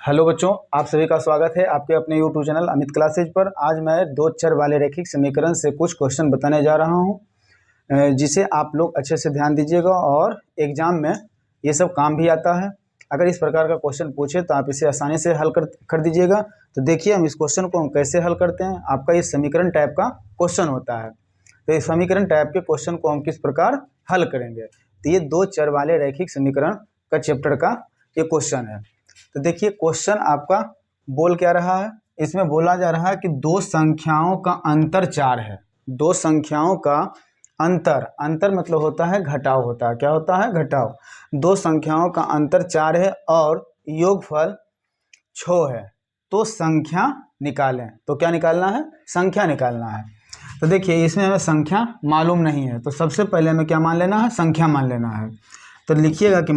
Hello बच्चों, आप सभी का स्वागत है आपके अपने यूट्यूब चैनल अमित क्लासेज पर। आज मैं दो चर वाले रैखिक समीकरण से कुछ क्वेश्चन बताने जा रहा हूं, जिसे आप लोग अच्छे से ध्यान दीजिएगा और एग्जाम में ये सब काम भी आता है। अगर इस प्रकार का क्वेश्चन पूछे तो आप इसे आसानी से हल कर दीजिएगा। तो देखिए हम इस क्वेश्चन को हम कैसे हल करते हैं। आपका ये समीकरण टाइप का क्वेश्चन होता है, तो इस समीकरण टाइप के क्वेश्चन को हम किस प्रकार हल करेंगे। तो ये दो चर वाले रैखिक समीकरण का चैप्टर का ये क्वेश्चन है। तो देखिए क्वेश्चन आपका बोल क्या रहा है। इसमें बोला जा रहा है कि दो संख्याओं का अंतर 4 है। दो संख्याओं का अंतर मतलब होता है घटाव होता है। क्या होता है? घटाव। दो संख्याओं का अंतर 4 है और योगफल 6 है, तो संख्या निकालें। तो क्या निकालना है? संख्या निकालना है। तो देखिए इसमें हमें संख्या मालूम नहीं है, तो सबसे पहले हमें क्या मान लेना है? संख्या मान लेना है। तो लिखिएगा कि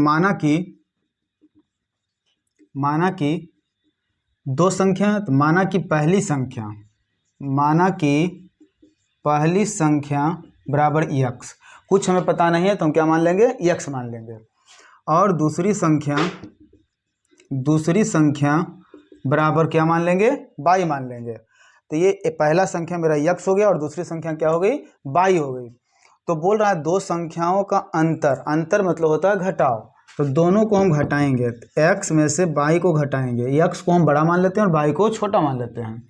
माना कि दो संख्या है, तो माना कि पहली संख्या बराबर x। कुछ हमें पता नहीं है तो हम क्या मान लेंगे? x मान लेंगे। और दूसरी संख्या बराबर क्या मान लेंगे? y मान लेंगे। तो ये पहला संख्या मेरा x हो गया और दूसरी संख्या क्या हो गई? y हो गई। तो बोल रहा है दो संख्याओं का अंतर मतलब होता है घटाव। तो दोनों को हम घटाएंगे, x में से y को घटाएंगे। x को हम बड़ा मान लेते हैं और y को छोटा मान लेते हैं।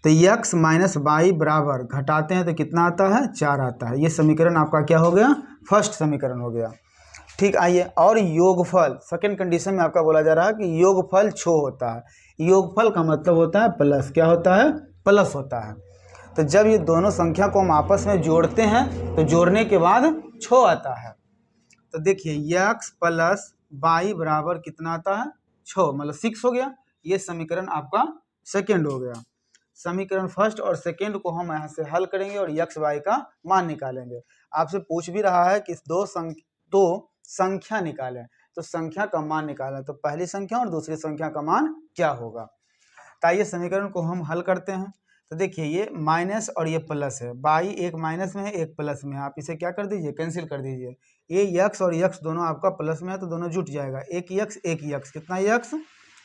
तो x माइनस y बराबर घटाते हैं तो कितना आता है? 4 आता है। ये समीकरण आपका क्या हो गया? फर्स्ट समीकरण हो गया। ठीक, आइए और योगफल सेकंड कंडीशन में आपका बोला जा रहा है कि योगफल 6 होता है। योगफल का मतलब होता है प्लस। क्या होता है? प्लस होता है। तो जब ये दोनों संख्या को हम आपस में जोड़ते हैं तो जोड़ने के बाद 6 आता है। तो देखिए x प्लस y बराबर कितना आता है? 6, मतलब 6 हो गया। ये समीकरण आपका सेकेंड हो गया। समीकरण फर्स्ट और सेकेंड को हम यहाँ से हल करेंगे और x y का मान निकालेंगे। आपसे पूछ भी रहा है कि दो संख्या निकालें, तो संख्या का मान निकालें, तो पहली संख्या और दूसरी संख्या का मान क्या होगा। तो आइए समीकरण को हम हल करते हैं। तो देखिए ये माइनस और ये प्लस है। y एक माइनस में है एक प्लस में है, आप इसे क्या कर दीजिए? कैंसिल कर दीजिए। ये x और x दोनों आपका प्लस में है तो दोनों जुट जाएगा। एक x कितना x?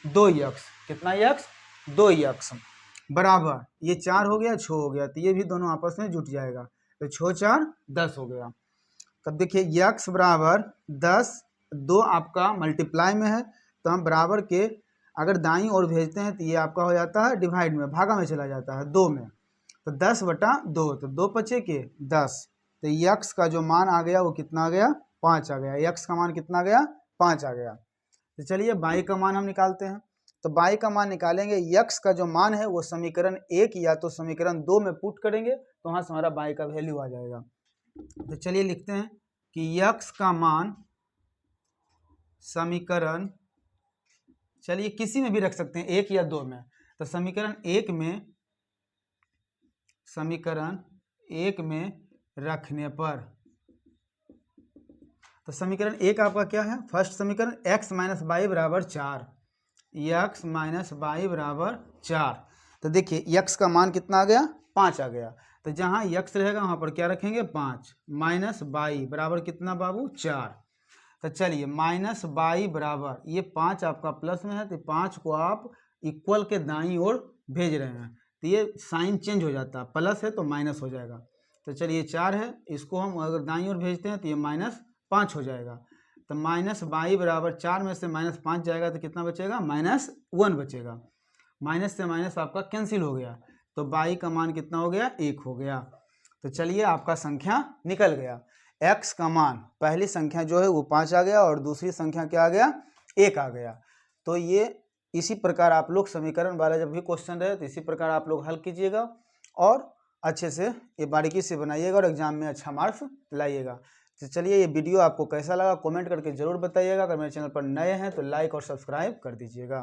2x। कितना x? 2x बराबर ये 4 हो गया, 6 हो गया, तो ये भी दोनों आपस में जुट जाएगा। तो 6 4 10 हो गया। तब देखिए x बराबर 10, 2 आपका मल्टीप्लाई में है तो हम बराबर के अगर दाईं ओर भेजते हैं तो ये आपका हो जाता है डिवाइड में, भागा में चला जाता है 2 में। तो 10/2, तो 2 पचे के 10। तो x का जो मान आ गया वो कितना आ गया? 5 आ गया। x का मान कितना आ गया? 5 आ गया। तो चलिए y का मान हम निकालते हैं। तो y का मान निकालेंगे। x का जो मान है वो समीकरण 1 या तो समीकरण 2 में पुट करेंगे तो वहाँ से हमारा y का वैल्यू आ जाएगा। तो चलिए लिखते हैं कि x का मान समीकरण, चलिए किसी में भी रख सकते हैं, 1 या 2 में। तो समीकरण 1 में रखने पर, तो समीकरण 1 आपका क्या है? फर्स्ट समीकरण x माइनस वाई बराबर 4। x माइनस वाई बराबर 4। तो देखिए x का मान कितना आ गया? 5 आ गया। तो जहाँ x रहेगा वहाँ पर क्या रखेंगे? 5 माइनस वाई बराबर कितना बाबू? 4। तो चलिए माइनस वाई बराबर ये 5 आपका प्लस में है तो 5 को आप इक्वल के दाईं ओर भेज रहे हैं तो ये साइन चेंज हो जाता है, प्लस है तो माइनस हो जाएगा। तो चलिए 4 है, इसको हम अगर दाईं ओर भेजते हैं तो ये -5 हो जाएगा। तो माइनस वाई बराबर 4 में से -5 जाएगा तो कितना बचेगा? -1 बचेगा। माइनस से माइनस आपका कैंसिल हो गया तो वाई का मान कितना हो गया? 1 हो गया। तो चलिए आपका संख्या निकल गया। x का मान पहली संख्या जो है वो 5 आ गया और दूसरी संख्या क्या आ गया? 1 आ गया। तो ये इसी प्रकार आप लोग समीकरण वाला जब भी क्वेश्चन रहे तो इसी प्रकार आप लोग हल कीजिएगा और अच्छे से ये बारीकी से बनाइएगा और एग्जाम में अच्छा मार्क्स लाइएगा। तो चलिए ये वीडियो आपको कैसा लगा कमेंट करके ज़रूर बताइएगा। अगर मेरे चैनल पर नए हैं तो लाइक और सब्सक्राइब कर दीजिएगा।